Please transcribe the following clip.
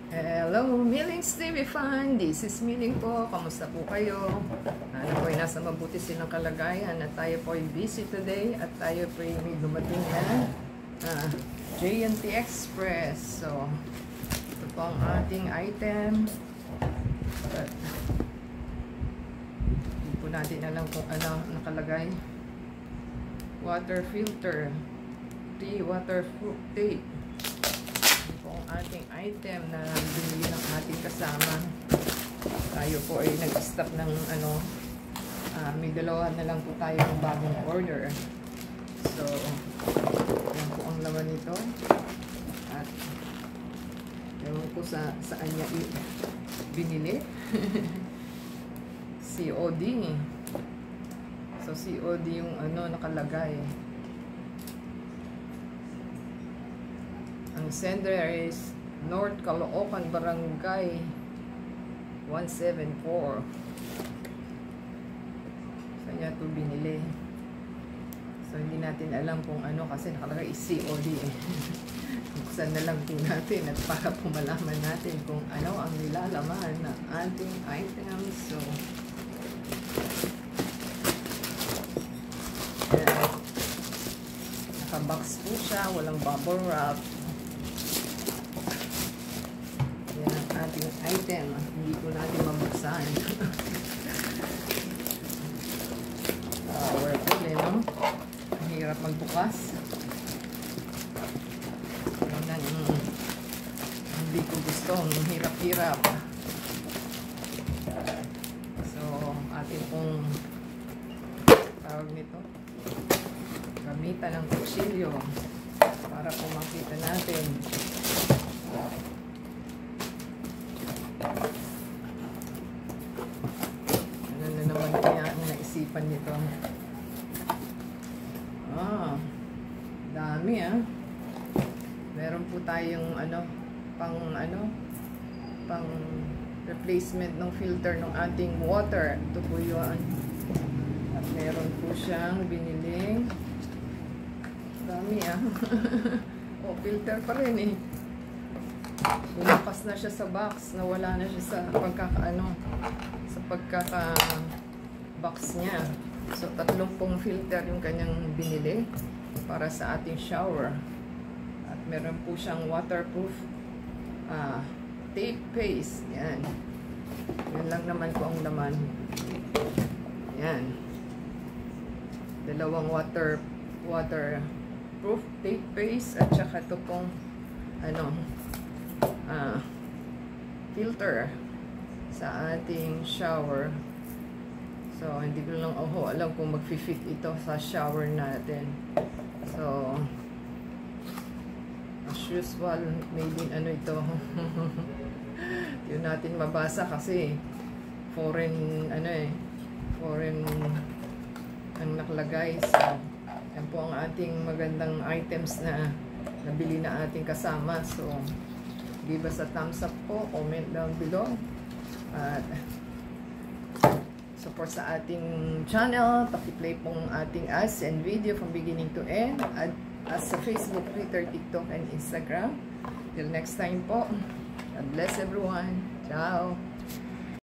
Hello, Millings TV fan. This is Milling po. Kamusta po kayo? Ano po ay nasa mabuti silang kalagayan at tayo po ay busy today at tayo po ay may dumating na J&T Express. So, ito po ang ating item. But, hindi po natin alam kung ano nakalagay. Water filter. Waterproof tape. Ang ating item na binili ng ating kasama. Tayo po ay nag-stop ng may dalawa na lang po tayo ng bagong order. So, yan po ang laman nito. At ewan ko saan niya binili. COD. So, COD yung nakalagay. Ang sender is North Caloocan Barangay 174. Saan niya ito binili? So hindi natin alam kung ano kasi nakalagay COD eh. Buksan na lang po natin at para po malaman natin kung ano ang nilalaman ng ating items. So naka-box po siya, walang bubble wrap. Yan ang ating item. Hindi po natin mabuksan. Powerful eh, no? Ang hirap magbukas. Yan ang hindi ko gusto. Ang hirap-hirap. So, ating pong tawag nito. Gamitan ng kutsilyo para po makita natin. Ano na naman kaya ang naisipan nito? Dami meron po tayong pang replacement ng filter ng ating water. Ito po yun. At meron po siyang biniling dami filter pa rin eh. Lumakas na siya sa box, nawala na siya sa pagkaka-box niya. So, 3 filter yung kanyang binili para sa ating shower. At meron po siyang waterproof tape paste. Yan. Yan lang naman po ang laman. Yan. 2 waterproof tape paste at saka ito pong filter sa ating shower. So, hindi ko lang alam kung mag-fit ito sa shower natin. So, as usual, maybe ito. Yun natin mabasa kasi foreign foreign ang nakalagay. So, yan po ang ating magandang items na nabili na ating kasama. So, give us a thumbs up po, comment down below, at support sa ating channel. Paki-play pong ating ads and video from beginning to end at sa Facebook, Twitter, TikTok, and Instagram. Till next time po. God bless everyone. Ciao!